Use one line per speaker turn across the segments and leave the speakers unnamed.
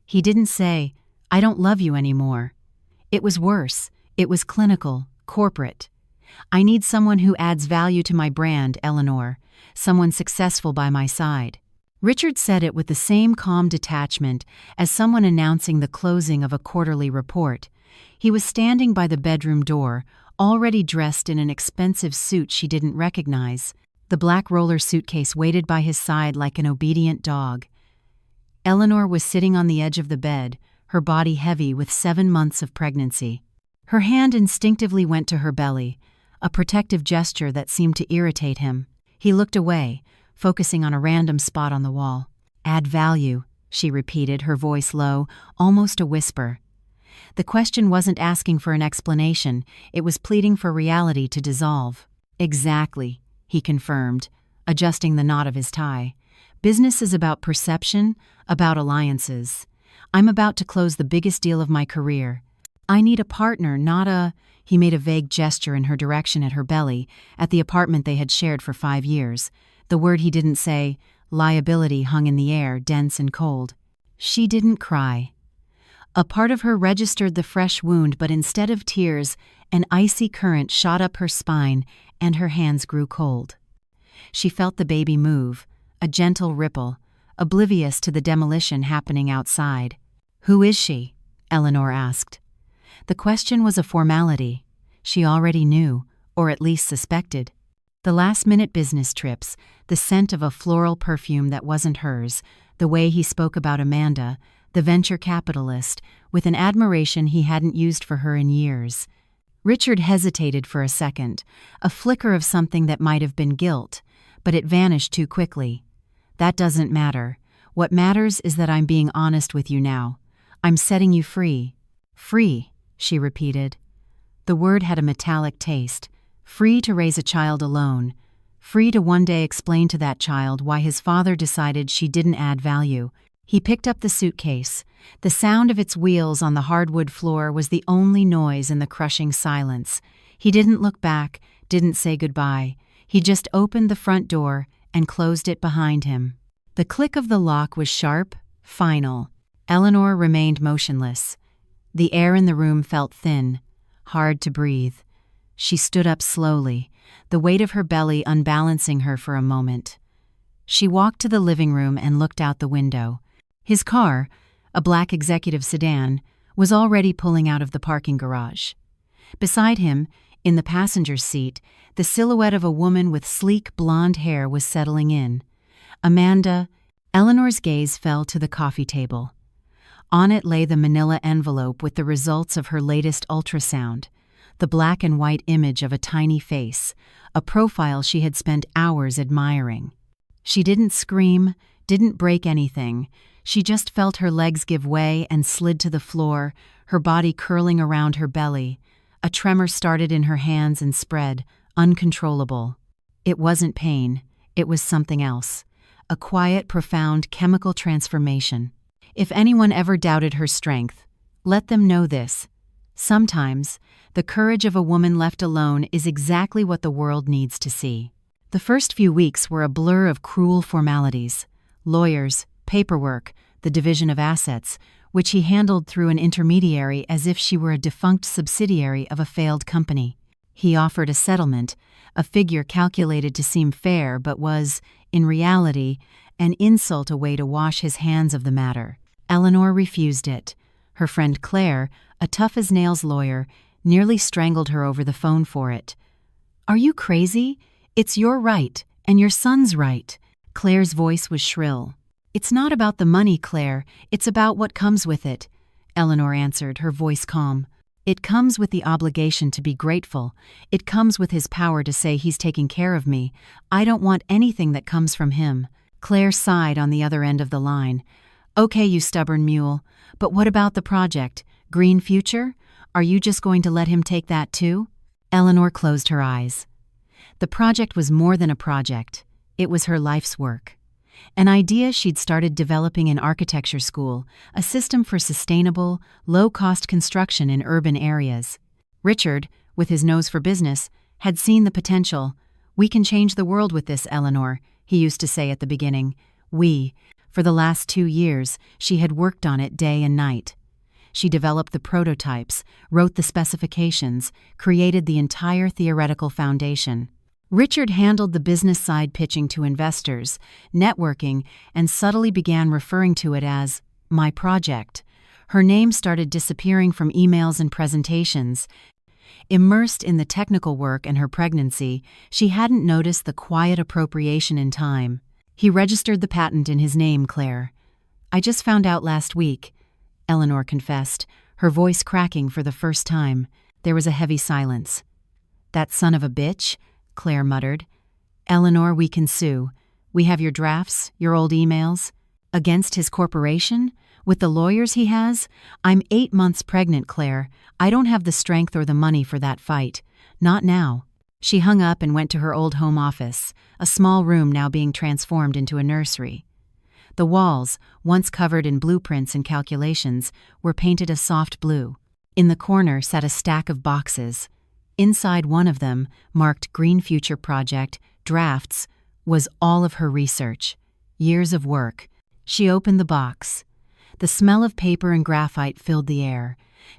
He didn't say, "I don't love you anymore." It was worse. It was clinical, corporate. "I need someone who adds value to my brand, Eleanor. Someone successful by my side." Richard said it with the same calm detachment as someone announcing the closing of a quarterly report. He was standing by the bedroom door, already dressed in an expensive suit she didn't recognize. The black roller suitcase waited by his side like an obedient dog. Eleanor was sitting on the edge of the bed, her body heavy with 7 months of pregnancy. Her hand instinctively went to her belly, a protective gesture that seemed to irritate him. He looked away, focusing on a random spot on the wall. "Add value," she repeated, her voice low, almost a whisper. The question wasn't asking for an explanation, it was pleading for reality to dissolve. "Exactly," he confirmed, adjusting the knot of his tie. "Business is about perception, about alliances. I'm about to close the biggest deal of my career. I need a partner, not a—" He made a vague gesture in her direction at her belly, at the apartment they had shared for 5 years. The word he didn't say, liability, hung in the air, dense and cold. She didn't cry. A part of her registered the fresh wound, but instead of tears, an icy current shot up her spine and her hands grew cold. She felt the baby move, a gentle ripple, oblivious to the demolition happening outside. "Who is she?" Eleanor asked. The question was a formality. She already knew, or at least suspected. The last-minute business trips, the scent of a floral perfume that wasn't hers, the way he spoke about Amanda, the venture capitalist, with an admiration he hadn't used for her in years. Richard hesitated for a second, a flicker of something that might have been guilt, but it vanished too quickly. "That doesn't matter. What matters is that I'm being honest with you now. I'm setting you free." "Free," she repeated. The word had a metallic taste. Free to raise a child alone. Free to one day explain to that child why his father decided she didn't add value. He picked up the suitcase. The sound of its wheels on the hardwood floor was the only noise in the crushing silence. He didn't look back, didn't say goodbye. He just opened the front door and closed it behind him. The click of the lock was sharp, final. Eleanor remained motionless. The air in the room felt thin, hard to breathe. She stood up slowly, the weight of her belly unbalancing her for a moment. She walked to the living room and looked out the window. His car, a black executive sedan, was already pulling out of the parking garage. Beside him, in the passenger's seat, the silhouette of a woman with sleek blonde hair was settling in. Amanda. Eleanor's gaze fell to the coffee table. On it lay the manila envelope with the results of her latest ultrasound, the black and white image of a tiny face, a profile she had spent hours admiring. She didn't scream, didn't break anything. She just felt her legs give way and slid to the floor, her body curling around her belly. A tremor started in her hands and spread, uncontrollable. It wasn't pain, it was something else. A quiet, profound chemical transformation. If anyone ever doubted her strength, let them know this. Sometimes, the courage of a woman left alone is exactly what the world needs to see. The first few weeks were a blur of cruel formalities. Lawyers, paperwork, the division of assets, which he handled through an intermediary as if she were a defunct subsidiary of a failed company. He offered a settlement, a figure calculated to seem fair but was, in reality, an insult, a way to wash his hands of the matter. Eleanor refused it. Her friend Claire, a tough-as-nails lawyer, nearly strangled her over the phone for it. "Are you crazy? It's your right, and your son's right." Claire's voice was shrill. "It's not about the money, Claire. It's about what comes with it," Eleanor answered, her voice calm. "It comes with the obligation to be grateful. It comes with his power to say he's taking care of me. I don't want anything that comes from him." Claire sighed on the other end of the line. "Okay, you stubborn mule. But what about the project? GreenFuture? Are you just going to let him take that too?" Eleanor closed her eyes. The project was more than a project. It was her life's work. An idea she'd started developing in architecture school, a system for sustainable, low-cost construction in urban areas. Richard, with his nose for business, had seen the potential. "We can change the world with this, Eleanor," he used to say at the beginning. "We." For the last 2 years, she had worked on it day and night. She developed the prototypes, wrote the specifications, created the entire theoretical foundation. Richard handled the business side, pitching to investors, networking, and subtly began referring to it as my project. Her name started disappearing from emails and presentations. Immersed in the technical work and her pregnancy, she hadn't noticed the quiet appropriation in time. He registered the patent in his name, Claire. I just found out last week, Eleanor confessed, her voice cracking for the first time. There was a heavy silence. That son of a bitch, Claire muttered. Eleanor, we can sue. We have your drafts, your old emails. Against his corporation? With the lawyers he has? I'm 8 months pregnant, Claire. I don't have the strength or the money for that fight. Not now. She hung up and went to her old home office, a small room now being transformed into a nursery. The walls, once covered in blueprints and calculations, were painted a soft blue. In the corner sat a stack of boxes. Inside one of them, marked GreenFuture Project, Drafts, was all of her research. Years of work. She opened the box. The smell of paper and graphite filled the air.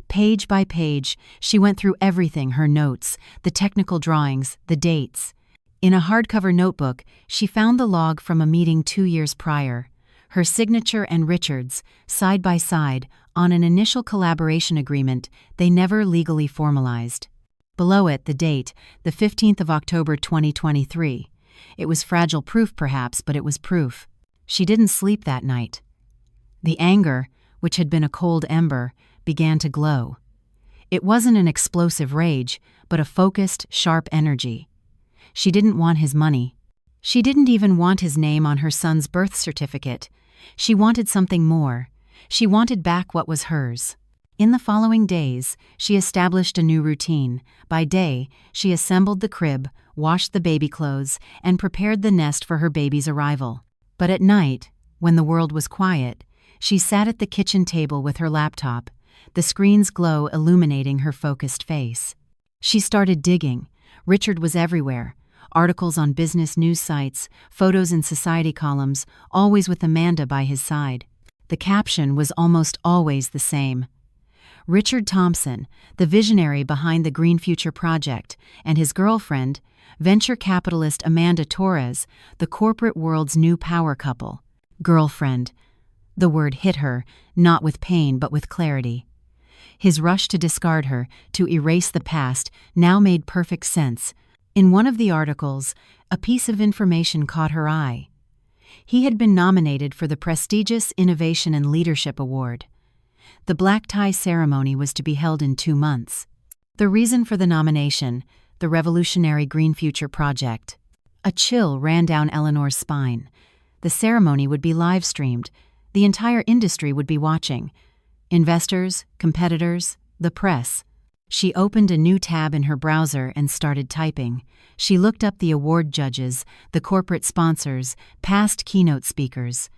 Page by page, she went through everything, her notes, the technical drawings, the dates. In a hardcover notebook, she found the log from a meeting 2 years prior. Her signature and Richard's, side by side, on an initial collaboration agreement they never legally formalized. Below it, the date, the 15th of October 2023. It was fragile proof perhaps, but it was proof. She didn't sleep that night. The anger, which had been a cold ember, began to glow. It wasn't an explosive rage, but a focused, sharp energy. She didn't want his money. She didn't even want his name on her son's birth certificate. She wanted something more. She wanted back what was hers. In the following days, she established a new routine. By day, she assembled the crib, washed the baby clothes, and prepared the nest for her baby's arrival. But at night, when the world was quiet, she sat at the kitchen table with her laptop, the screen's glow illuminating her focused face. She started digging. Richard was everywhere. Articles on business news sites, photos in society columns, always with Amanda by his side. The caption was almost always the same. Richard Thompson, the visionary behind the GreenFuture project, and his girlfriend, venture capitalist Amanda Torres, the corporate world's new power couple. Girlfriend. The word hit her, not with pain but with clarity. His rush to discard her, to erase the past, now made perfect sense. In one of the articles, a piece of information caught her eye. He had been nominated for the prestigious Innovation and Leadership Award. The black tie ceremony was to be held in 2 months. The reason for the nomination, the revolutionary GreenFuture project. A chill ran down Eleanor's spine. The ceremony would be live-streamed. The entire industry would be watching. Investors, competitors, the press. She opened a new tab in her browser and started typing. She looked up the award judges, the corporate sponsors, past keynote speakers.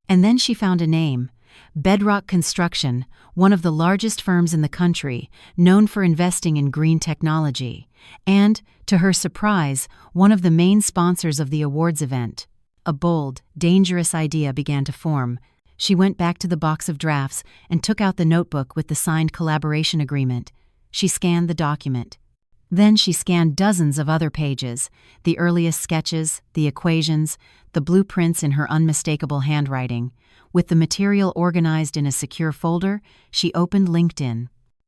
And then she found a name. Bedrock Construction, one of the largest firms in the country, known for investing in green technology. And, to her surprise, one of the main sponsors of the awards event. A bold, dangerous idea began to form. She went back to the box of drafts and took out the notebook with the signed collaboration agreement. She scanned the document. Then she scanned dozens of other pages, the earliest sketches, the equations, the blueprints in her unmistakable handwriting. With the material organized in a secure folder, she opened LinkedIn.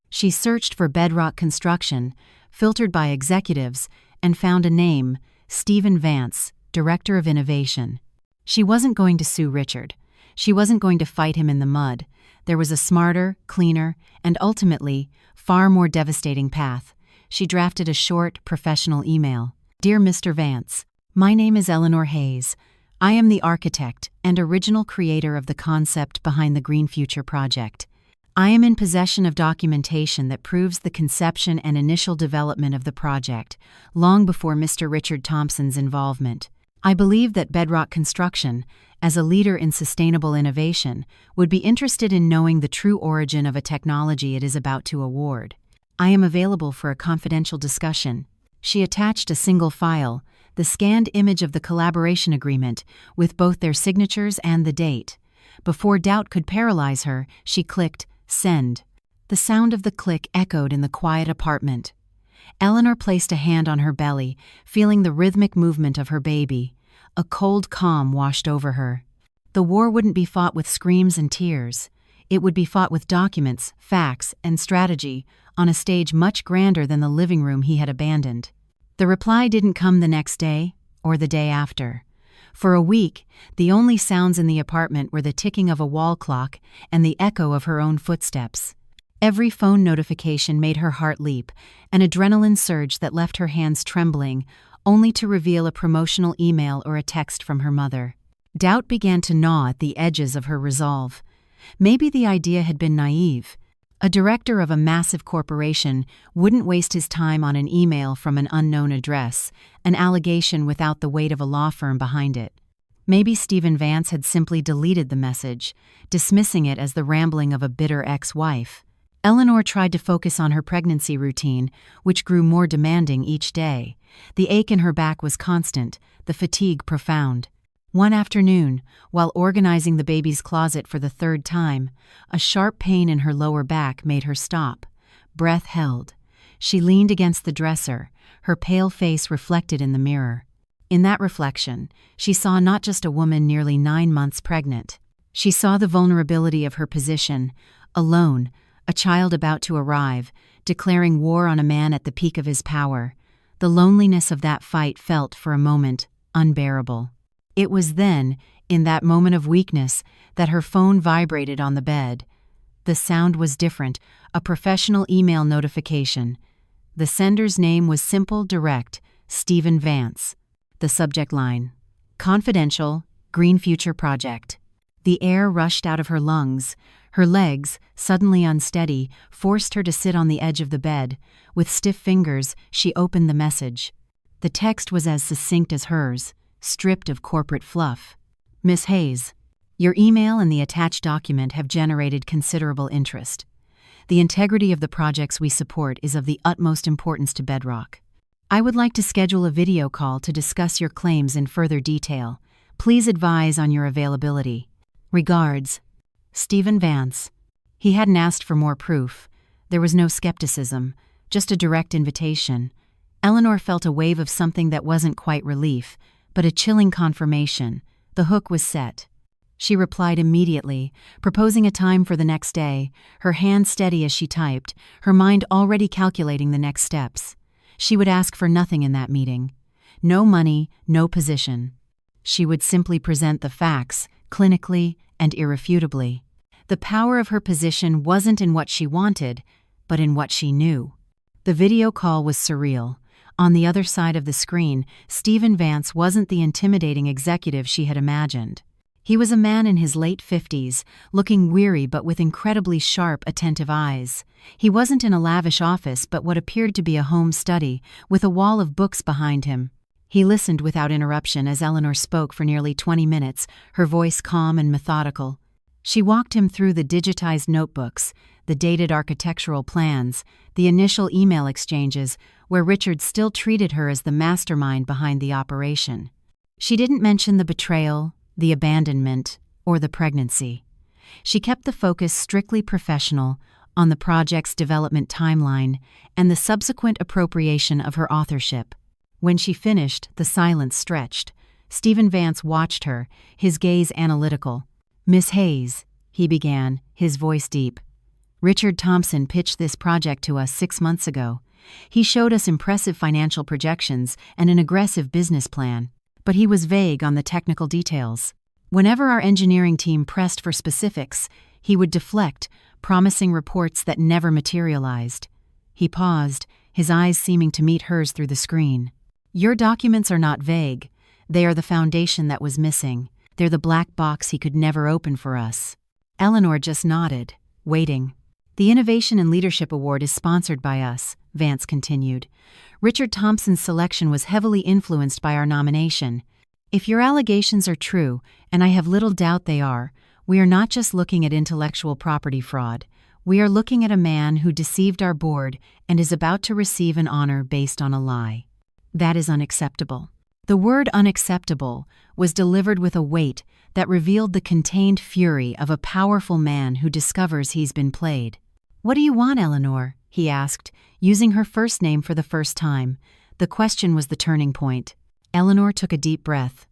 She searched for Bedrock Construction, filtered by executives, and found a name, Stephen Vance, Director of Innovation. She wasn't going to sue Richard. She wasn't going to fight him in the mud. There was a smarter, cleaner, and ultimately, far more devastating path. She drafted a short, professional email. Dear Mr. Vance, my name is Eleanor Hayes. I am the architect and original creator of the concept behind the GreenFuture project. I am in possession of documentation that proves the conception and initial development of the project, long before Mr. Richard Thompson's involvement. I believe that Bedrock Construction, as a leader in sustainable innovation, would be interested in knowing the true origin of a technology it is about to award. I am available for a confidential discussion. She attached a single file, the scanned image of the collaboration agreement, with both their signatures and the date. Before doubt could paralyze her, she clicked, "Send." The sound of the click echoed in the quiet apartment. Eleanor placed a hand on her belly, feeling the rhythmic movement of her baby. A cold calm washed over her. The war wouldn't be fought with screams and tears. It would be fought with documents, facts, and strategy, on a stage much grander than the living room he had abandoned. The reply didn't come the next day, or the day after. For a week, the only sounds in the apartment were the ticking of a wall clock and the echo of her own footsteps. Every phone notification made her heart leap, an adrenaline surge that left her hands trembling, only to reveal a promotional email or a text from her mother. Doubt began to gnaw at the edges of her resolve. Maybe the idea had been naive. A director of a massive corporation wouldn't waste his time on an email from an unknown address, an allegation without the weight of a law firm behind it. Maybe Stephen Vance had simply deleted the message, dismissing it as the rambling of a bitter ex-wife. Eleanor tried to focus on her pregnancy routine, which grew more demanding each day. The ache in her back was constant, the fatigue profound. One afternoon, while organizing the baby's closet for the third time, a sharp pain in her lower back made her stop. Breath held. She leaned against the dresser, her pale face reflected in the mirror. In that reflection, she saw not just a woman nearly 9 months pregnant. She saw the vulnerability of her position, alone, a child about to arrive, declaring war on a man at the peak of his power. The loneliness of that fight felt, for a moment, unbearable. It was then, in that moment of weakness, that her phone vibrated on the bed. The sound was different, a professional email notification. The sender's name was simple, direct, Stephen Vance. The subject line: Confidential, GreenFuture Project. The air rushed out of her lungs. Her legs, suddenly unsteady, forced her to sit on the edge of the bed. With stiff fingers, she opened the message. The text was as succinct as hers, stripped of corporate fluff. Miss Hayes, your email and the attached document have generated considerable interest. The integrity of the projects we support is of the utmost importance to Bedrock. I would like to schedule a video call to discuss your claims in further detail. Please advise on your availability. Regards, Stephen Vance. He hadn't asked for more proof. There was no skepticism, just a direct invitation. Eleanor felt a wave of something that wasn't quite relief, but a chilling confirmation. The hook was set. She replied immediately, proposing a time for the next day, her hand steady as she typed, her mind already calculating the next steps. She would ask for nothing in that meeting. No money, no position. She would simply present the facts, clinically and irrefutably. The power of her position wasn't in what she wanted, but in what she knew. The video call was surreal. On the other side of the screen, Stephen Vance wasn't the intimidating executive she had imagined. He was a man in his late 50s, looking weary but with incredibly sharp, attentive eyes. He wasn't in a lavish office but what appeared to be a home study, with a wall of books behind him. He listened without interruption as Eleanor spoke for nearly 20 minutes, her voice calm and methodical. She walked him through the digitized notebooks, the dated architectural plans, the initial email exchanges, where Richard still treated her as the mastermind behind the operation. She didn't mention the betrayal, the abandonment, or the pregnancy. She kept the focus strictly professional, on the project's development timeline and the subsequent appropriation of her authorship. When she finished, the silence stretched. Stephen Vance watched her, his gaze analytical. "Miss Hayes," he began, his voice deep. "Richard Thompson pitched this project to us 6 months ago. He showed us impressive financial projections and an aggressive business plan, but he was vague on the technical details. Whenever our engineering team pressed for specifics, he would deflect, promising reports that never materialized." He paused, his eyes seeming to meet hers through the screen. "Your documents are not vague. They are the foundation that was missing. They're the black box he could never open for us." Eleanor just nodded, waiting. "The Innovation and Leadership Award is sponsored by us," Vance continued. "Richard Thompson's selection was heavily influenced by our nomination. If your allegations are true, and I have little doubt they are, we are not just looking at intellectual property fraud. We are looking at a man who deceived our board and is about to receive an honor based on a lie. That is unacceptable." The word unacceptable was delivered with a weight that revealed the contained fury of a powerful man who discovers he's been played. "What do you want, Eleanor?" he asked, using her first name for the first time. The question was the turning point. Eleanor took a deep breath.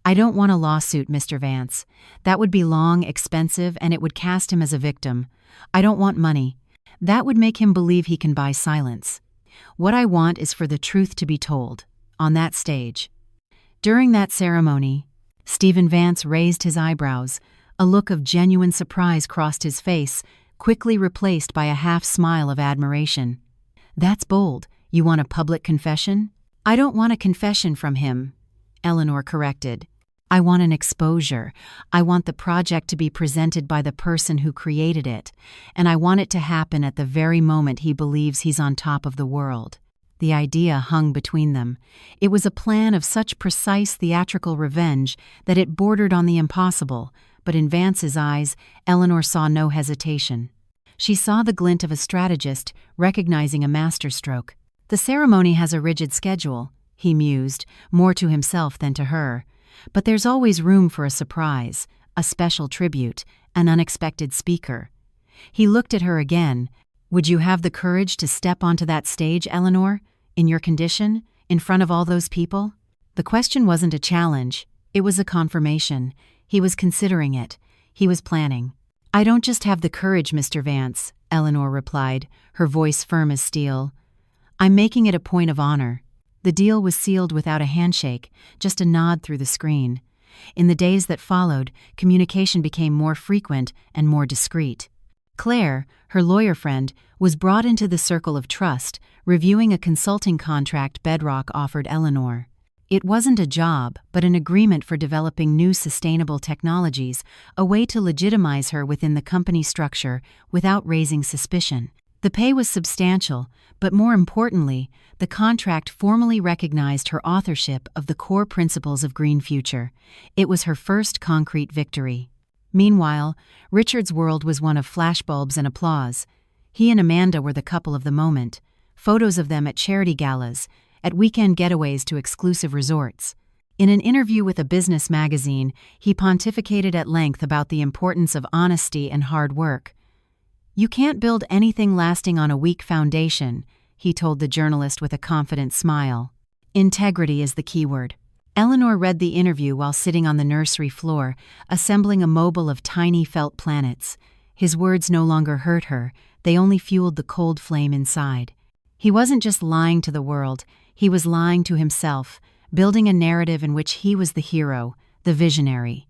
"I don't want a lawsuit, Mr. Vance. That would be long, expensive, and it would cast him as a victim. I don't want money. That would make him believe he can buy silence. What I want is for the truth to be told, on that stage." During that ceremony, Stephen Vance raised his eyebrows. A look of genuine surprise crossed his face, quickly replaced by a half-smile of admiration. "That's bold. You want a public confession?" "I don't want a confession from him," Eleanor corrected. "I want an exposure. I want the project to be presented by the person who created it, and I want it to happen at the very moment he believes he's on top of the world." The idea hung between them. It was a plan of such precise theatrical revenge that it bordered on the impossible, but in Vance's eyes, Eleanor saw no hesitation. She saw the glint of a strategist recognizing a masterstroke. "The ceremony has a rigid schedule," he mused, more to himself than to her. "But there's always room for a surprise, a special tribute, an unexpected speaker." He looked at her again. "Would you have the courage to step onto that stage, Eleanor? In your condition? In front of all those people?" The question wasn't a challenge. It was a confirmation. He was considering it. He was planning. "I don't just have the courage, Mr. Vance," Eleanor replied, her voice firm as steel. "I'm making it a point of honor." The deal was sealed without a handshake, just a nod through the screen. In the days that followed, communication became more frequent and more discreet. Claire, her lawyer friend, was brought into the circle of trust, reviewing a consulting contract Bedrock offered Eleanor. It wasn't a job, but an agreement for developing new sustainable technologies, a way to legitimize her within the company structure without raising suspicion. The pay was substantial, but more importantly, the contract formally recognized her authorship of the core principles of GreenFuture. It was her first concrete victory. Meanwhile, Richard's world was one of flashbulbs and applause. He and Amanda were the couple of the moment. Photos of them at charity galas, at weekend getaways to exclusive resorts. In an interview with a business magazine, he pontificated at length about the importance of honesty and hard work. "You can't build anything lasting on a weak foundation," he told the journalist with a confident smile. "Integrity is the keyword." Eleanor read the interview while sitting on the nursery floor, assembling a mobile of tiny felt planets. His words no longer hurt her, they only fueled the cold flame inside. He wasn't just lying to the world, he was lying to himself, building a narrative in which he was the hero, the visionary.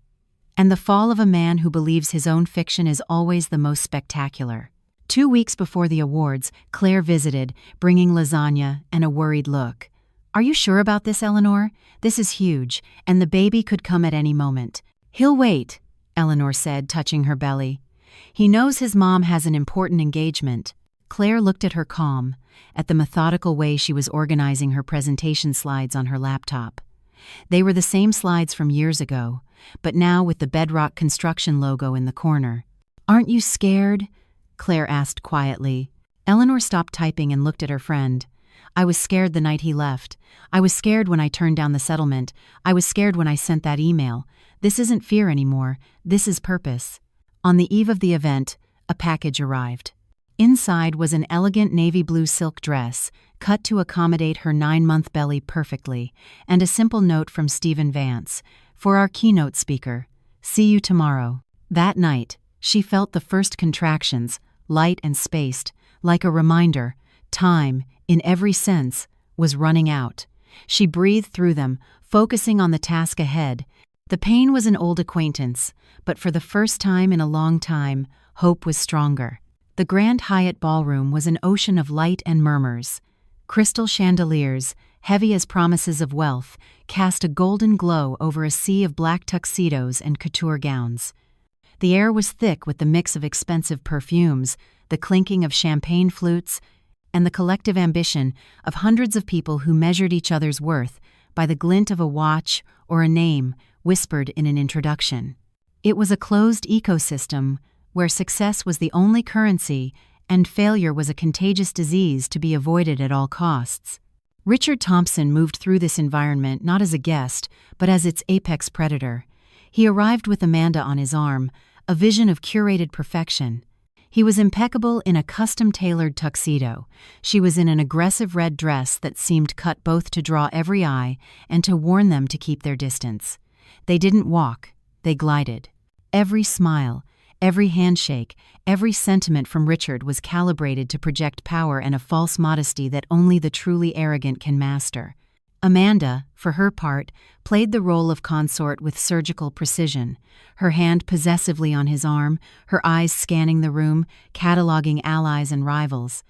And the fall of a man who believes his own fiction is always the most spectacular. 2 weeks before the awards, Claire visited, bringing lasagna and a worried look. "Are you sure about this, Eleanor? This is huge, and the baby could come at any moment." "He'll wait," Eleanor said, touching her belly. "He knows his mom has an important engagement." Claire looked at her calm, at the methodical way she was organizing her presentation slides on her laptop. They were the same slides from years ago, but now with the Bedrock Construction logo in the corner. "Aren't you scared?" Claire asked quietly. Eleanor stopped typing and looked at her friend. "I was scared the night he left. I was scared when I turned down the settlement. I was scared when I sent that email. This isn't fear anymore. This is purpose." On the eve of the event, a package arrived. Inside was an elegant navy blue silk dress, cut to accommodate her 9-month belly perfectly, and a simple note from Stephen Vance. "For our keynote speaker. See you tomorrow." That night, she felt the first contractions, light and spaced, like a reminder. Time, in every sense, was running out. She breathed through them, focusing on the task ahead. The pain was an old acquaintance, but for the first time in a long time, hope was stronger. The Grand Hyatt ballroom was an ocean of light and murmurs. Crystal chandeliers, heavy as promises of wealth, cast a golden glow over a sea of black tuxedos and couture gowns. The air was thick with the mix of expensive perfumes, the clinking of champagne flutes, and the collective ambition of hundreds of people who measured each other's worth by the glint of a watch or a name whispered in an introduction. It was a closed ecosystem where success was the only currency and failure was a contagious disease to be avoided at all costs. Richard Thompson moved through this environment not as a guest, but as its apex predator. He arrived with Amanda on his arm, a vision of curated perfection. He was impeccable in a custom-tailored tuxedo. She was in an aggressive red dress that seemed cut both to draw every eye and to warn them to keep their distance. They didn't walk, they glided. Every smile, every handshake, every sentiment from Richard was calibrated to project power and a false modesty that only the truly arrogant can master. Amanda, for her part, played the role of consort with surgical precision, her hand possessively on his arm, her eyes scanning the room, cataloging allies and rivals.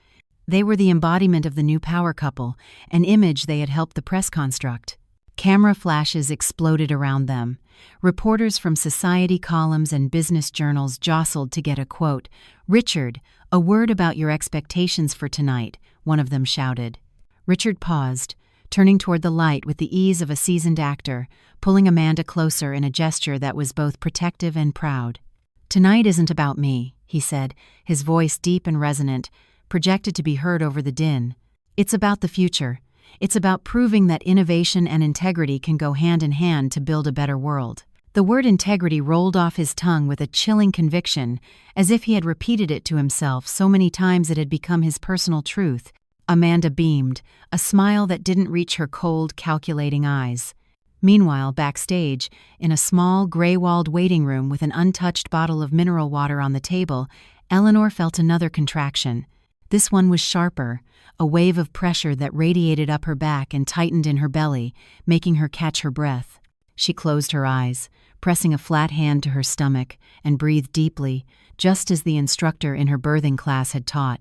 They were the embodiment of the new power couple, an image they had helped the press construct. Camera flashes exploded around them. Reporters from society columns and business journals jostled to get a quote. "Richard, a word about your expectations for tonight," one of them shouted. Richard paused, turning toward the light with the ease of a seasoned actor, pulling Amanda closer in a gesture that was both protective and proud. "Tonight isn't about me," he said, his voice deep and resonant, projected to be heard over the din. "It's about the future. It's about proving that innovation and integrity can go hand in hand to build a better world." The word integrity rolled off his tongue with a chilling conviction, as if he had repeated it to himself so many times it had become his personal truth. Amanda beamed, a smile that didn't reach her cold, calculating eyes. Meanwhile, backstage, in a small, gray-walled waiting room with an untouched bottle of mineral water on the table, Eleanor felt another contraction. This one was sharper, a wave of pressure that radiated up her back and tightened in her belly, making her catch her breath. She closed her eyes, pressing a flat hand to her stomach, and breathed deeply, just as the instructor in her birthing class had taught.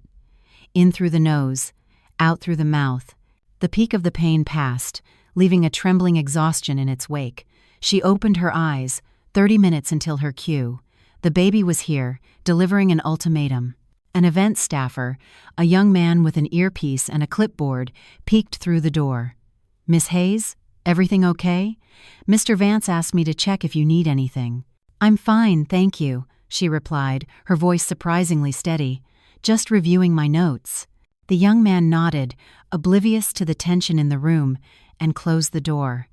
In through the nose, out through the mouth. The peak of the pain passed, leaving a trembling exhaustion in its wake. She opened her eyes, 30 minutes until her cue. The baby was here, delivering an ultimatum. An event staffer, a young man with an earpiece and a clipboard, peeked through the door. "Miss Hayes, everything okay? Mr. Vance asked me to check if you need anything." "I'm fine, thank you," she replied, her voice surprisingly steady. "Just reviewing my notes." The young man nodded, oblivious to the tension in the room, and closed the door.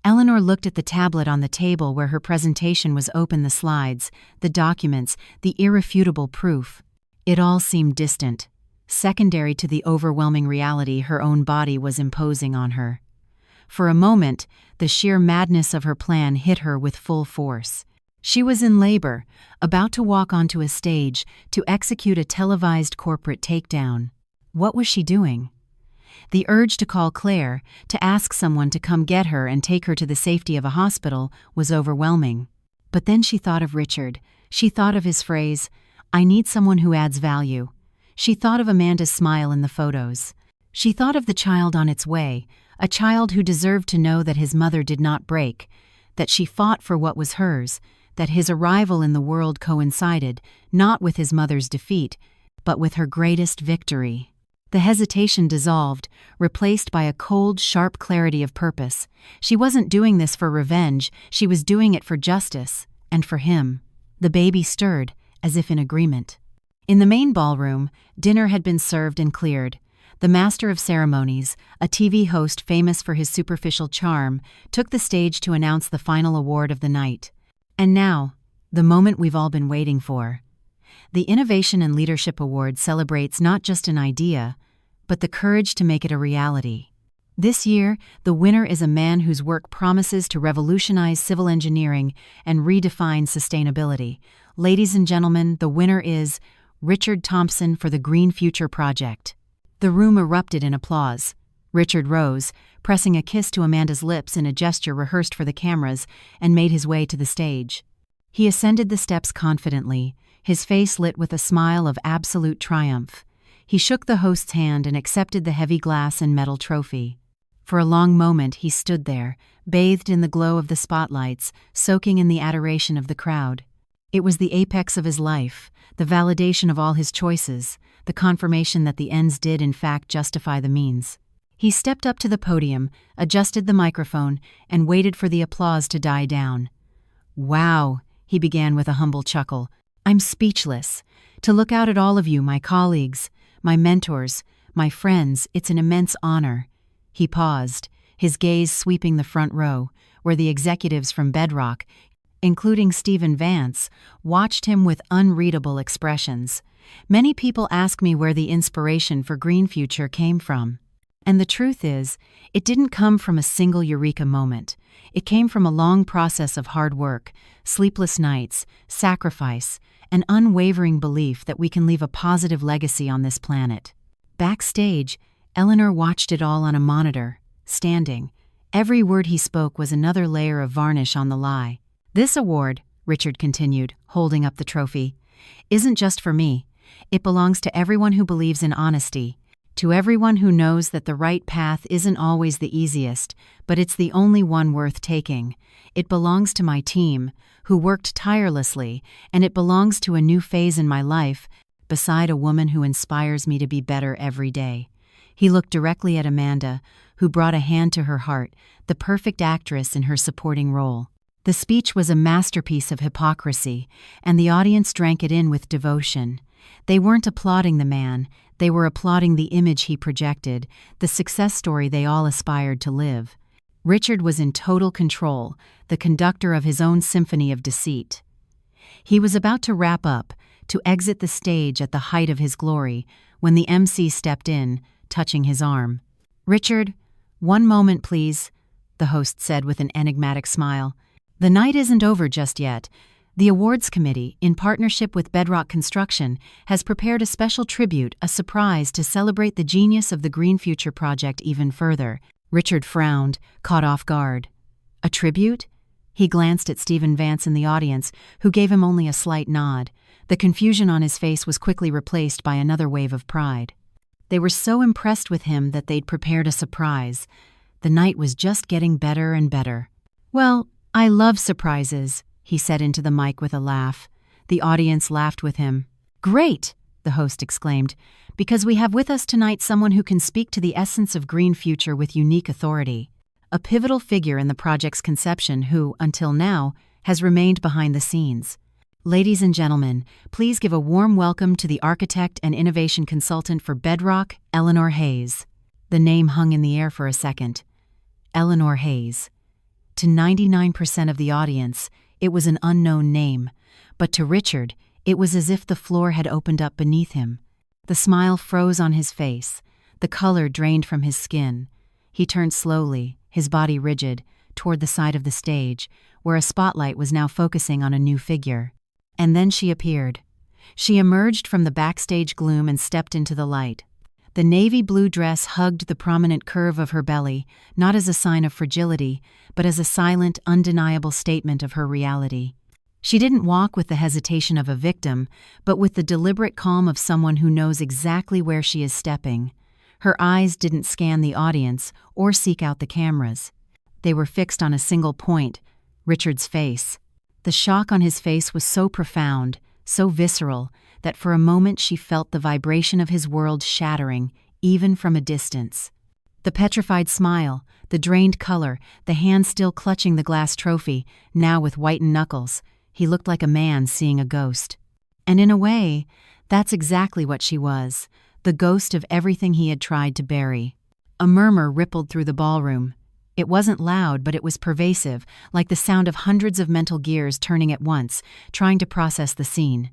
Eleanor looked at the tablet on the table where her presentation was open, the slides, the documents, the irrefutable proof. It all seemed distant, secondary to the overwhelming reality her own body was imposing on her. For a moment, the sheer madness of her plan hit her with full force. She was in labor, about to walk onto a stage to execute a televised corporate takedown. What was she doing? The urge to call Claire, to ask someone to come get her and take her to the safety of a hospital, was overwhelming. But then she thought of Richard. She thought of his phrase, "I need someone who adds value." She thought of Amanda's smile in the photos. She thought of the child on its way, a child who deserved to know that his mother did not break, that she fought for what was hers, that his arrival in the world coincided, not with his mother's defeat, but with her greatest victory. The hesitation dissolved, replaced by a cold, sharp clarity of purpose. She wasn't doing this for revenge, she was doing it for justice, and for him. The baby stirred, as if in agreement. In the main ballroom, dinner had been served and cleared. The master of ceremonies, a TV host famous for his superficial charm, took the stage to announce the final award of the night. And now, the moment we've all been waiting for. The Innovation and Leadership Award celebrates not just an idea, but the courage to make it a reality. This year, the winner is a man whose work promises to revolutionize civil engineering and redefine sustainability. Ladies and gentlemen, the winner is Richard Thompson for the GreenFuture project. The room erupted in applause. Richard rose, pressing a kiss to Amanda's lips in a gesture rehearsed for the cameras, and made his way to the stage. He ascended the steps confidently, his face lit with a smile of absolute triumph. He shook the host's hand and accepted the heavy glass and metal trophy. For a long moment he stood there, bathed in the glow of the spotlights, soaking in the adoration of the crowd. It was the apex of his life, the validation of all his choices, the confirmation that the ends did in fact justify the means. He stepped up to the podium, adjusted the microphone, and waited for the applause to die down. "Wow," he began with a humble chuckle. "I'm speechless. To look out at all of you, my colleagues, my mentors, my friends, it's an immense honor. He paused, his gaze sweeping the front row, where the executives from Bedrock, including Stephen Vance, watched him with unreadable expressions. Many people ask me where the inspiration for GreenFuture came from. And the truth is, it didn't come from a single eureka moment. It came from a long process of hard work, sleepless nights, sacrifice, and unwavering belief that we can leave a positive legacy on this planet. Backstage, Eleanor watched it all on a monitor, standing. Every word he spoke was another layer of varnish on the lie. "This award," Richard continued, holding up the trophy, "isn't just for me. It belongs to everyone who believes in honesty, to everyone who knows that the right path isn't always the easiest, but it's the only one worth taking. It belongs to my team, who worked tirelessly, and it belongs to a new phase in my life, beside a woman who inspires me to be better every day." He looked directly at Amanda, who brought a hand to her heart, the perfect actress in her supporting role. The speech was a masterpiece of hypocrisy, and the audience drank it in with devotion. They weren't applauding the man, they were applauding the image he projected, the success story they all aspired to live. Richard was in total control, the conductor of his own symphony of deceit. He was about to wrap up, to exit the stage at the height of his glory, when the MC stepped in, touching his arm. "Richard, one moment, please," the host said with an enigmatic smile. "The night isn't over just yet. The awards committee, in partnership with Bedrock Construction, has prepared a special tribute, a surprise to celebrate the genius of the GreenFuture project even further." Richard frowned, caught off guard. "A tribute?" He glanced at Stephen Vance in the audience, who gave him only a slight nod. The confusion on his face was quickly replaced by another wave of pride. They were so impressed with him that they'd prepared a surprise. The night was just getting better and better. "Well, I love surprises," he said into the mic with a laugh. The audience laughed with him. "Great!" the host exclaimed, "because we have with us tonight someone who can speak to the essence of GreenFuture with unique authority. A pivotal figure in the project's conception who, until now, has remained behind the scenes. Ladies and gentlemen, please give a warm welcome to the architect and innovation consultant for Bedrock, Eleanor Hayes." The name hung in the air for a second. Eleanor Hayes. To 99% of the audience, it was an unknown name, but to Richard, it was as if the floor had opened up beneath him. The smile froze on his face, the color drained from his skin. He turned slowly, his body rigid, toward the side of the stage, where a spotlight was now focusing on a new figure. And then she appeared. She emerged from the backstage gloom and stepped into the light. The navy blue dress hugged the prominent curve of her belly, not as a sign of fragility, but as a silent, undeniable statement of her reality. She didn't walk with the hesitation of a victim, but with the deliberate calm of someone who knows exactly where she is stepping. Her eyes didn't scan the audience or seek out the cameras. They were fixed on a single point, Richard's face. The shock on his face was so profound, so visceral, that for a moment she felt the vibration of his world shattering, even from a distance. The petrified smile, the drained color, the hand still clutching the glass trophy, now with whitened knuckles, he looked like a man seeing a ghost. And in a way, that's exactly what she was, the ghost of everything he had tried to bury. A murmur rippled through the ballroom. It wasn't loud, but it was pervasive, like the sound of hundreds of mental gears turning at once, trying to process the scene.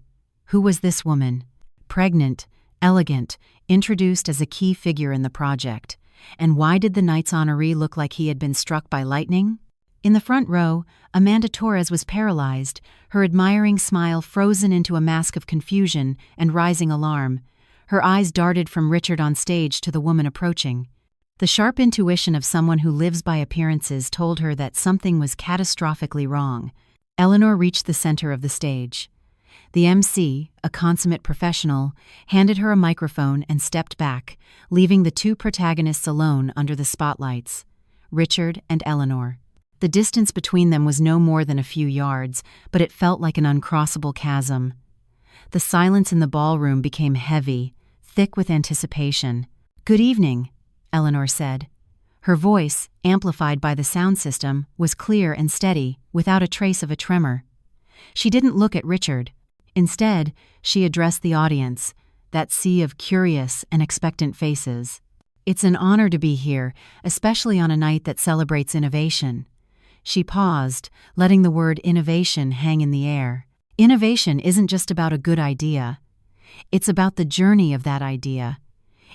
Who was this woman? Pregnant, elegant, introduced as a key figure in the project. And why did the night's honoree look like he had been struck by lightning? In the front row, Amanda Torres was paralyzed, her admiring smile frozen into a mask of confusion and rising alarm. Her eyes darted from Richard on stage to the woman approaching. The sharp intuition of someone who lives by appearances told her that something was catastrophically wrong. Eleanor reached the center of the stage. The MC, a consummate professional, handed her a microphone and stepped back, leaving the two protagonists alone under the spotlights, Richard and Eleanor. The distance between them was no more than a few yards, but it felt like an uncrossable chasm. The silence in the ballroom became heavy, thick with anticipation. "Good evening," Eleanor said. Her voice, amplified by the sound system, was clear and steady, without a trace of a tremor. She didn't look at Richard. Instead, she addressed the audience, that sea of curious and expectant faces. It's an honor to be here, especially on a night that celebrates innovation. She paused, letting the word innovation hang in the air. Innovation isn't just about a good idea. It's about the journey of that idea.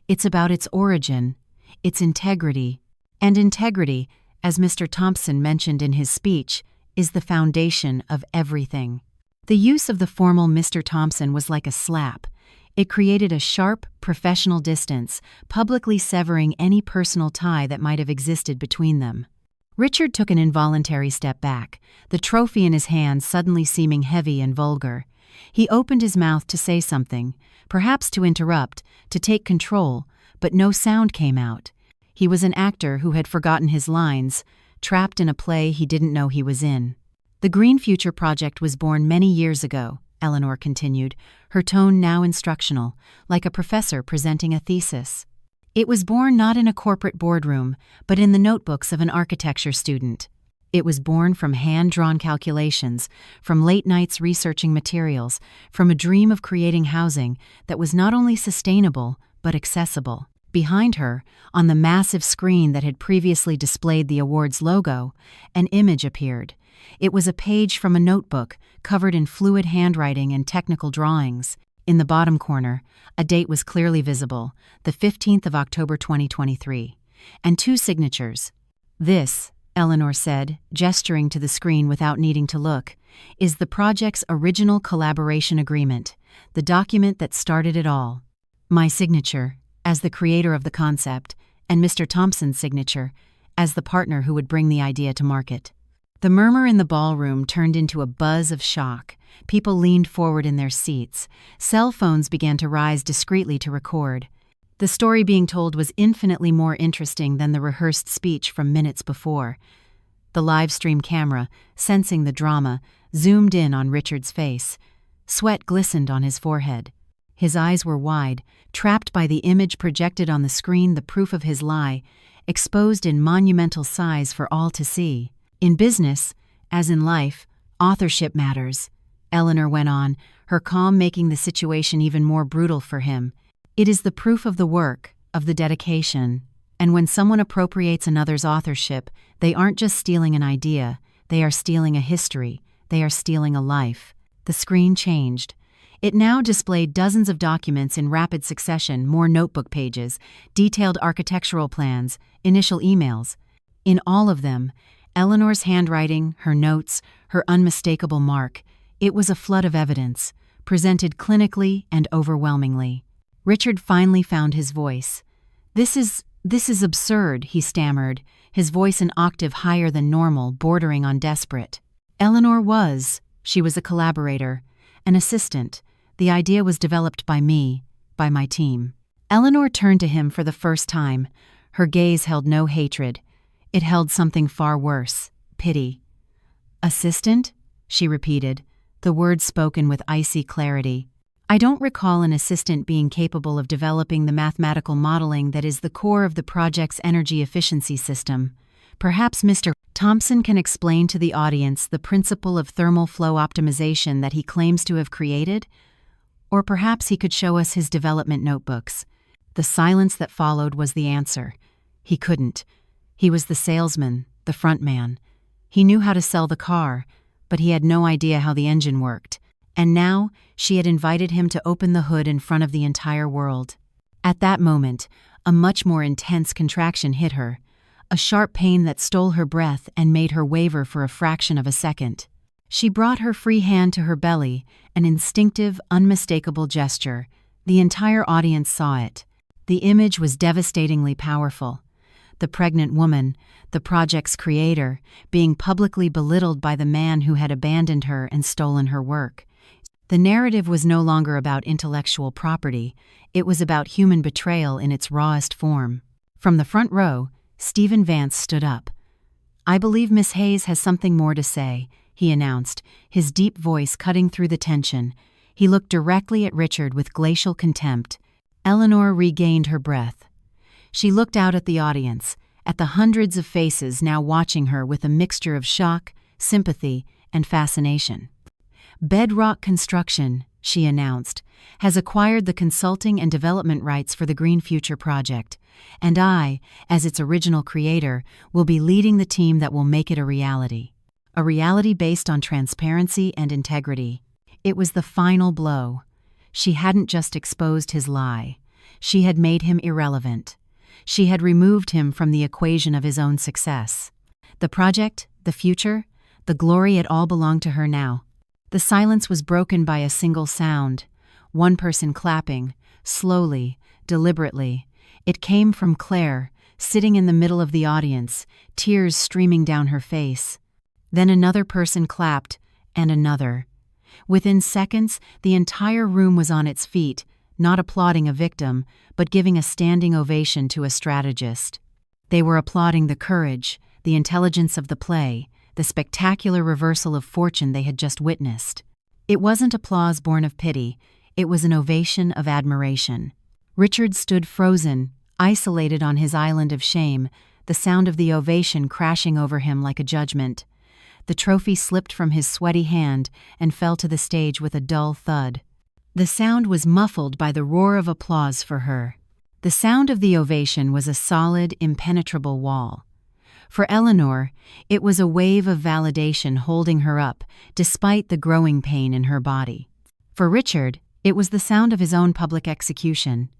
It's about its origin, its integrity. And integrity, as Mr. Thompson mentioned in his speech, is the foundation of everything. The use of the formal Mr. Thompson was like a slap. It created a sharp, professional distance, publicly severing any personal tie that might have existed between them. Richard took an involuntary step back, the trophy in his hand suddenly seeming heavy and vulgar. He opened his mouth to say something, perhaps to interrupt, to take control, but no sound came out. He was an actor who had forgotten his lines, trapped in a play he didn't know he was in. The GreenFuture project was born many years ago, Eleanor continued, her tone now instructional, like a professor presenting a thesis. It was born not in a corporate boardroom, but in the notebooks of an architecture student. It was born from hand-drawn calculations, from late nights researching materials, from a dream of creating housing that was not only sustainable, but accessible. Behind her, on the massive screen that had previously displayed the award's logo, an image appeared. It was a page from a notebook, covered in fluid handwriting and technical drawings. In the bottom corner, a date was clearly visible, the 15th of October 2023, and two signatures. This, Eleanor said, gesturing to the screen without needing to look, is the project's original collaboration agreement, the document that started it all. My signature, as the creator of the concept, and Mr. Thompson's signature, as the partner who would bring the idea to market. The murmur in the ballroom turned into a buzz of shock. People leaned forward in their seats. Cell phones began to rise discreetly to record. The story being told was infinitely more interesting than the rehearsed speech from minutes before. The live stream camera, sensing the drama, zoomed in on Richard's face. Sweat glistened on his forehead. His eyes were wide, trapped by the image projected on the screen, the proof of his lie, exposed in monumental size for all to see. In business, as in life, authorship matters, Eleanor went on, her calm making the situation even more brutal for him. It is the proof of the work, of the dedication. And when someone appropriates another's authorship, they aren't just stealing an idea, they are stealing a history, they are stealing a life. The screen changed. It now displayed dozens of documents in rapid succession, more notebook pages, detailed architectural plans, initial emails. In all of them, Eleanor's handwriting, her notes, her unmistakable mark, it was a flood of evidence, presented clinically and overwhelmingly. Richard finally found his voice. This is absurd, he stammered, his voice an octave higher than normal, bordering on desperate. Eleanor was. She was a collaborator, an assistant. The idea was developed by me, by my team. Eleanor turned to him for the first time. Her gaze held no hatred. It held something far worse, pity. Assistant? She repeated, the words spoken with icy clarity. I don't recall an assistant being capable of developing the mathematical modeling that is the core of the project's energy efficiency system. Perhaps Mr. Thompson can explain to the audience the principle of thermal flow optimization that he claims to have created? Or perhaps he could show us his development notebooks. The silence that followed was the answer. He couldn't. He was the salesman, the front man. He knew how to sell the car, but he had no idea how the engine worked. And now, she had invited him to open the hood in front of the entire world. At that moment, a much more intense contraction hit her, a sharp pain that stole her breath and made her waver for a fraction of a second. She brought her free hand to her belly, an instinctive, unmistakable gesture. The entire audience saw it. The image was devastatingly powerful. The pregnant woman, the project's creator, being publicly belittled by the man who had abandoned her and stolen her work. The narrative was no longer about intellectual property, it was about human betrayal in its rawest form. From the front row, Stephen Vance stood up. I believe Miss Hayes has something more to say, he announced, his deep voice cutting through the tension. He looked directly at Richard with glacial contempt. Eleanor regained her breath. She looked out at the audience, at the hundreds of faces now watching her with a mixture of shock, sympathy, and fascination. Bedrock construction, she announced, has acquired the consulting and development rights for the GreenFuture project, and I, as its original creator, will be leading the team that will make it a reality. A reality based on transparency and integrity. It was the final blow. She hadn't just exposed his lie. She had made him irrelevant. She had removed him from the equation of his own success. The project, the future, the glory, it all belonged to her now. The silence was broken by a single sound. One person clapping, slowly, deliberately. It came from Claire, sitting in the middle of the audience, tears streaming down her face. Then another person clapped, and another. Within seconds, the entire room was on its feet, not applauding a victim, but giving a standing ovation to a strategist. They were applauding the courage, the intelligence of the play, the spectacular reversal of fortune they had just witnessed. It wasn't applause born of pity, it was an ovation of admiration. Richard stood frozen, isolated on his island of shame, the sound of the ovation crashing over him like a judgment. The trophy slipped from his sweaty hand and fell to the stage with a dull thud. The sound was muffled by the roar of applause for her. The sound of the ovation was a solid, impenetrable wall. For Eleanor, it was a wave of validation holding her up, despite the growing pain in her body. For Richard, it was the sound of his own public execution.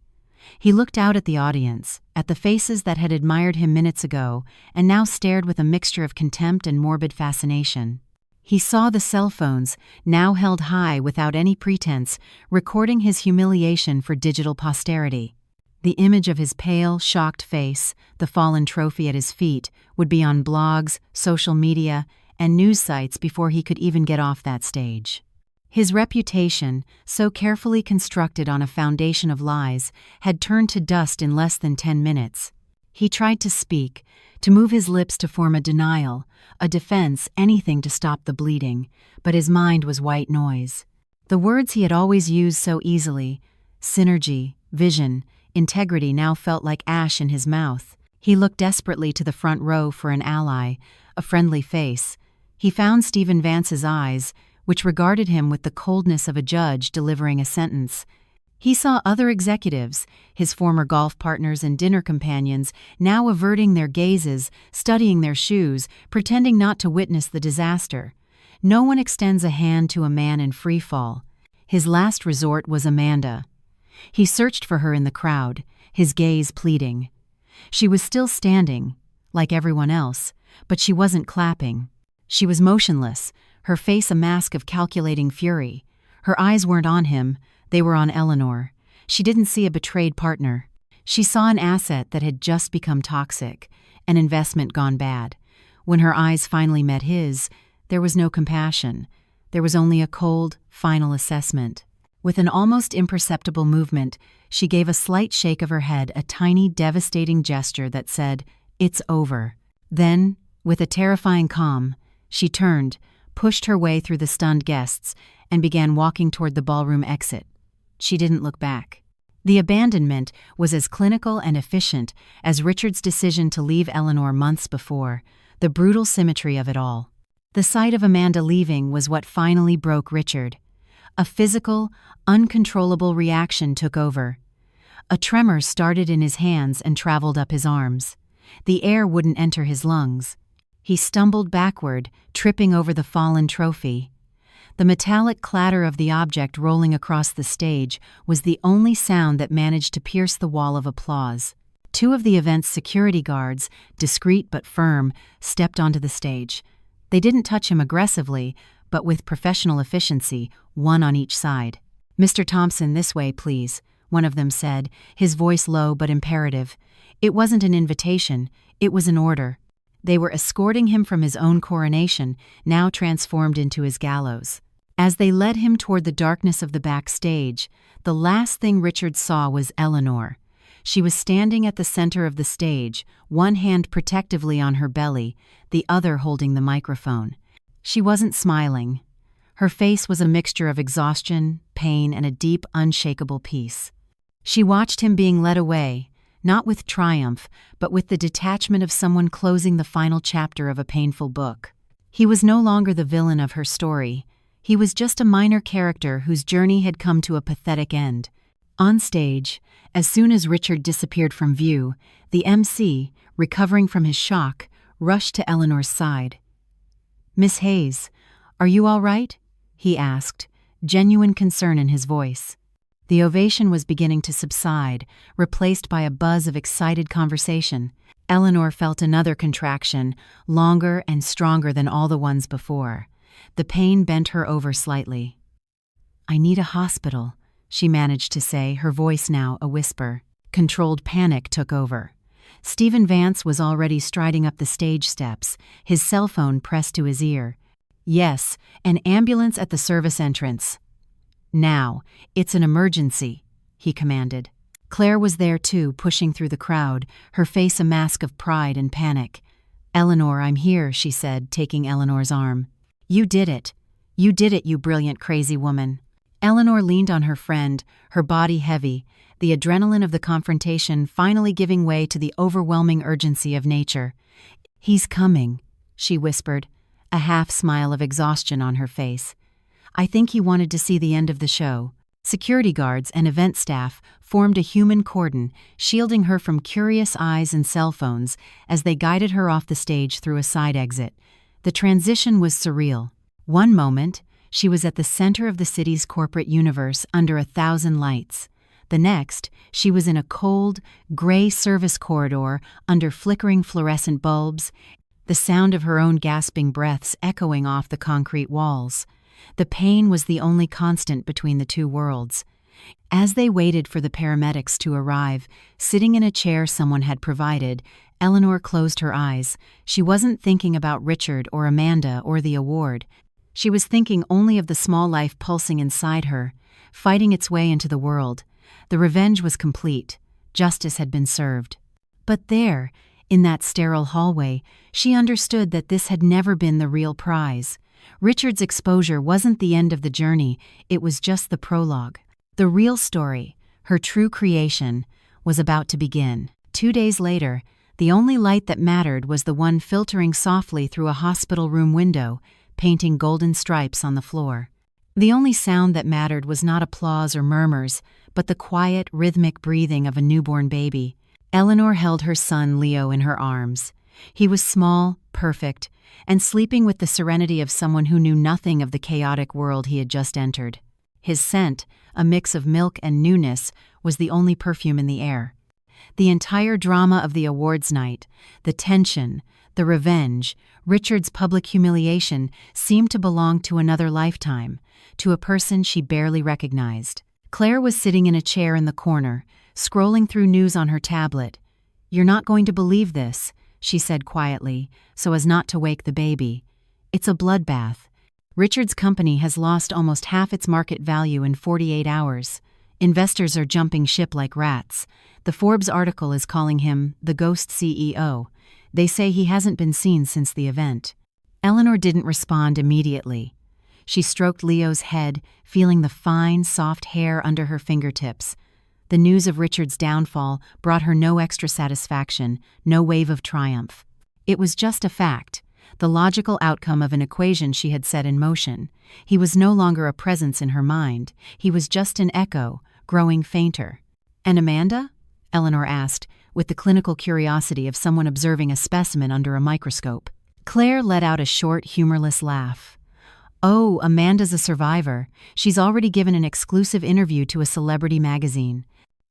He looked out at the audience, at the faces that had admired him minutes ago, and now stared with a mixture of contempt and morbid fascination. He saw the cell phones, now held high without any pretense, recording his humiliation for digital posterity. The image of his pale, shocked face, the fallen trophy at his feet, would be on blogs, social media, and news sites before he could even get off that stage. His reputation, so carefully constructed on a foundation of lies, had turned to dust in less than 10 minutes. He tried to speak, to move his lips to form a denial, a defense, anything to stop the bleeding, but his mind was white noise. The words he had always used so easily, synergy, vision, integrity, now felt like ash in his mouth. He looked desperately to the front row for an ally, a friendly face. He found Stephen Vance's eyes, which regarded him with the coldness of a judge delivering a sentence. He saw other executives, his former golf partners and dinner companions, now averting their gazes, studying their shoes, pretending not to witness the disaster. No one extends a hand to a man in free fall. His last resort was Amanda. He searched for her in the crowd, his gaze pleading. She was still standing, like everyone else, but she wasn't clapping. She was motionless, her face a mask of calculating fury. Her eyes weren't on him, they were on Eleanor. She didn't see a betrayed partner. She saw an asset that had just become toxic, an investment gone bad. When her eyes finally met his, there was no compassion. There was only a cold, final assessment. With an almost imperceptible movement, she gave a slight shake of her head, a tiny, devastating gesture that said, "It's over." Then, with a terrifying calm, she turned, pushed her way through the stunned guests, and began walking toward the ballroom exit. She didn't look back. The abandonment was as clinical and efficient as Richard's decision to leave Eleanor months before, the brutal symmetry of it all. The sight of Amanda leaving was what finally broke Richard. A physical, uncontrollable reaction took over. A tremor started in his hands and traveled up his arms. The air wouldn't enter his lungs. He stumbled backward, tripping over the fallen trophy. The metallic clatter of the object rolling across the stage was the only sound that managed to pierce the wall of applause. Two of the event's security guards, discreet but firm, stepped onto the stage. They didn't touch him aggressively, but with professional efficiency, one on each side. "Mr. Thompson, this way, please," one of them said, his voice low but imperative. It wasn't an invitation, it was an order. They were escorting him from his own coronation, now transformed into his gallows. As they led him toward the darkness of the backstage, the last thing Richard saw was Eleanor. She was standing at the center of the stage, one hand protectively on her belly, the other holding the microphone. She wasn't smiling. Her face was a mixture of exhaustion, pain, and a deep, unshakable peace. She watched him being led away, not with triumph, but with the detachment of someone closing the final chapter of a painful book. He was no longer the villain of her story. He was just a minor character whose journey had come to a pathetic end. On stage, as soon as Richard disappeared from view, the MC, recovering from his shock, rushed to Eleanor's side. "Miss Hayes, are you all right?" he asked, genuine concern in his voice. The ovation was beginning to subside, replaced by a buzz of excited conversation. Eleanor felt another contraction, longer and stronger than all the ones before. The pain bent her over slightly. "I need a hospital," she managed to say, her voice now a whisper. Controlled panic took over. Stephen Vance was already striding up the stage steps, his cell phone pressed to his ear. "Yes, an ambulance at the service entrance." "Now, it's an emergency," he commanded. Claire was there too, pushing through the crowd, her face a mask of pride and panic. "Eleanor, I'm here," she said, taking Eleanor's arm. "You did it. You did it, you brilliant, crazy woman." Eleanor leaned on her friend, her body heavy, the adrenaline of the confrontation finally giving way to the overwhelming urgency of nature. "He's coming," she whispered, a half-smile of exhaustion on her face. "I think he wanted to see the end of the show." Security guards and event staff formed a human cordon, shielding her from curious eyes and cell phones as they guided her off the stage through a side exit. The transition was surreal. One moment, she was at the center of the city's corporate universe under 1,000 lights. The next, she was in a cold, gray service corridor under flickering fluorescent bulbs, the sound of her own gasping breaths echoing off the concrete walls. The pain was the only constant between the two worlds. As they waited for the paramedics to arrive, sitting in a chair someone had provided, Eleanor closed her eyes. She wasn't thinking about Richard or Amanda or the award. She was thinking only of the small life pulsing inside her, fighting its way into the world. The revenge was complete. Justice had been served. But there, in that sterile hallway, she understood that this had never been the real prize. Richard's exposure wasn't the end of the journey, it was just the prologue. The real story, her true creation, was about to begin. 2 days later, the only light that mattered was the one filtering softly through a hospital room window, painting golden stripes on the floor. The only sound that mattered was not applause or murmurs, but the quiet, rhythmic breathing of a newborn baby. Eleanor held her son Leo in her arms. He was small, perfect, and sleeping with the serenity of someone who knew nothing of the chaotic world he had just entered. His scent, a mix of milk and newness, was the only perfume in the air. The entire drama of the awards night, the tension, the revenge, Richard's public humiliation seemed to belong to another lifetime, to a person she barely recognized. Claire was sitting in a chair in the corner, scrolling through news on her tablet. "You're not going to believe this," she said quietly, so as not to wake the baby. "It's a bloodbath. Richard's company has lost almost half its market value in 48 hours. Investors are jumping ship like rats. The Forbes article is calling him the ghost CEO. They say he hasn't been seen since the event." Eleanor didn't respond immediately. She stroked Leo's head, feeling the fine, soft hair under her fingertips. The news of Richard's downfall brought her no extra satisfaction, no wave of triumph. It was just a fact, the logical outcome of an equation she had set in motion. He was no longer a presence in her mind. He was just an echo, growing fainter. "And Amanda?" Eleanor asked, with the clinical curiosity of someone observing a specimen under a microscope. Claire let out a short, humorless laugh. "Oh, Amanda's a survivor. She's already given an exclusive interview to a celebrity magazine.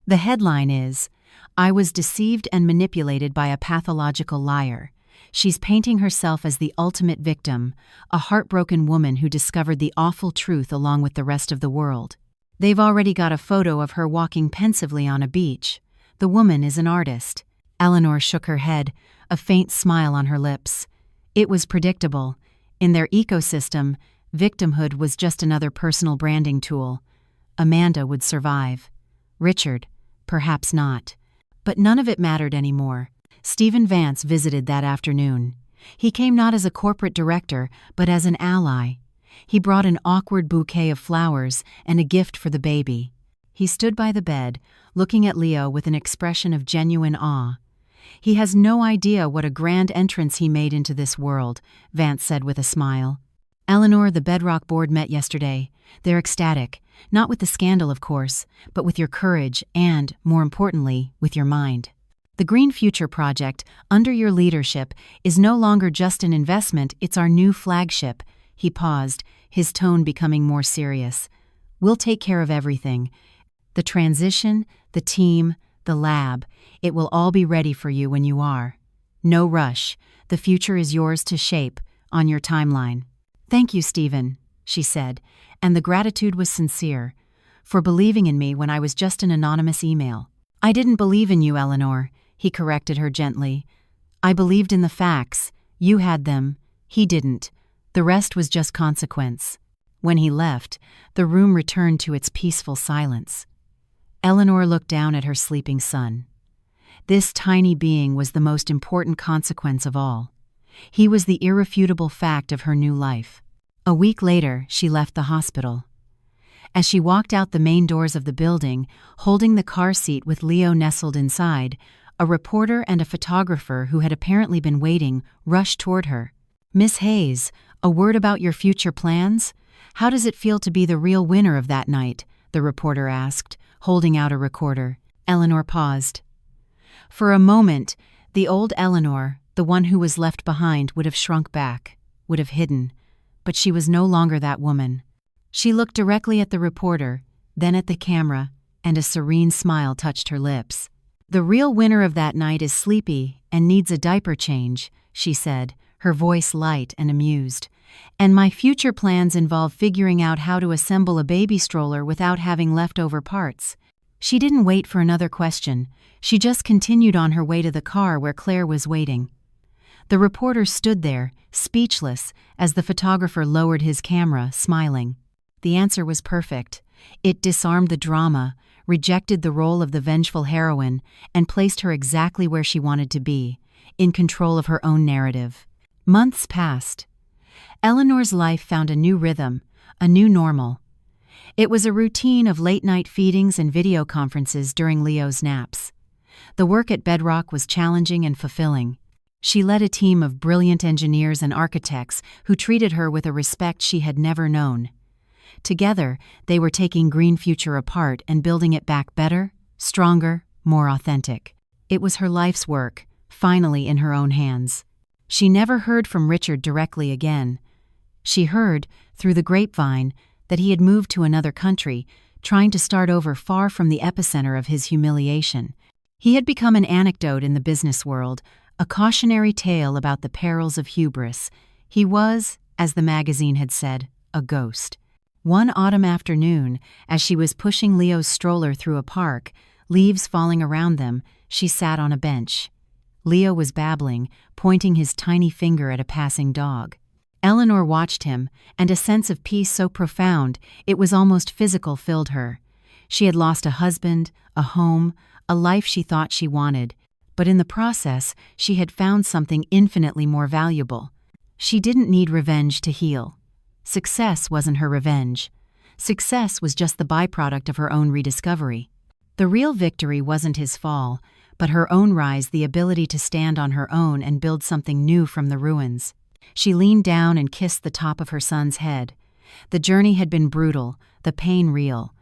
The headline is, 'I was deceived and manipulated by a pathological liar.' She's painting herself as the ultimate victim, a heartbroken woman who discovered the awful truth along with the rest of the world. They've already got a photo of her walking pensively on a beach. The woman is an artist." Eleanor shook her head, a faint smile on her lips. It was predictable. In their ecosystem, victimhood was just another personal branding tool. Amanda would survive. Richard, perhaps not. But none of it mattered anymore. Stephen Vance visited that afternoon. He came not as a corporate director, but as an ally. He brought an awkward bouquet of flowers and a gift for the baby. He stood by the bed, looking at Leo with an expression of genuine awe. "He has no idea what a grand entrance he made into this world," Vance said with a smile. Eleanor, the Bedrock board met yesterday. They're ecstatic, not with the scandal, of course, but with your courage and, more importantly, with your mind. The GreenFuture project, under your leadership, is no longer just an investment, it's our new flagship. He paused, his tone becoming more serious. We'll take care of everything. The transition, the team, the lab, it will all be ready for you when you are. No rush. The future is yours to shape, on your timeline. Thank you, Stephen, she said, and the gratitude was sincere, for believing in me when I was just an anonymous email. I didn't believe in you, Eleanor, he corrected her gently. I believed in the facts. You had them. He didn't. The rest was just consequence. When he left, the room returned to its peaceful silence. Eleanor looked down at her sleeping son. This tiny being was the most important consequence of all. He was the irrefutable fact of her new life. A week later, she left the hospital. As she walked out the main doors of the building, holding the car seat with Leo nestled inside, a reporter and a photographer who had apparently been waiting rushed toward her. Miss Hayes, a word about your future plans? How does it feel to be the real winner of that night? The reporter asked, holding out a recorder. Eleanor paused. For a moment, the old Eleanor, the one who was left behind, would have shrunk back, would have hidden, but she was no longer that woman. She looked directly at the reporter, then at the camera, and a serene smile touched her lips. The real winner of that night is sleepy and needs a diaper change, she said, her voice light and amused. And my future plans involve figuring out how to assemble a baby stroller without having leftover parts. She didn't wait for another question. She just continued on her way to the car where Claire was waiting. The reporter stood there, speechless, as the photographer lowered his camera, smiling. The answer was perfect. It disarmed the drama, rejected the role of the vengeful heroine, and placed her exactly where she wanted to be, in control of her own narrative. Months passed. Eleanor's life found a new rhythm, a new normal. It was a routine of late-night feedings and video conferences during Leo's naps. The work at Bedrock was challenging and fulfilling. She led a team of brilliant engineers and architects who treated her with a respect she had never known. Together, they were taking GreenFuture apart and building it back better, stronger, more authentic. It was her life's work, finally in her own hands. She never heard from Richard directly again. She heard, through the grapevine, that he had moved to another country, trying to start over far from the epicenter of his humiliation. He had become an anecdote in the business world, a cautionary tale about the perils of hubris. He was, as the magazine had said, a ghost. One autumn afternoon, as she was pushing Leo's stroller through a park, leaves falling around them, she sat on a bench. Leo was babbling, pointing his tiny finger at a passing dog. Eleanor watched him, and a sense of peace so profound it was almost physical filled her. She had lost a husband, a home, a life she thought she wanted, but in the process she had found something infinitely more valuable. She didn't need revenge to heal. Success wasn't her revenge. Success was just the byproduct of her own rediscovery. The real victory wasn't his fall, but her own rise, the ability to stand on her own and build something new from the ruins. She leaned down and kissed the top of her son's head. The journey had been brutal, the pain real.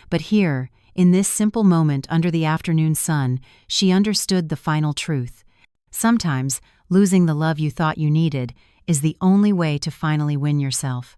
But here, in this simple moment under the afternoon sun, she understood the final truth. Sometimes, losing the love you thought you needed is the only way to finally win yourself.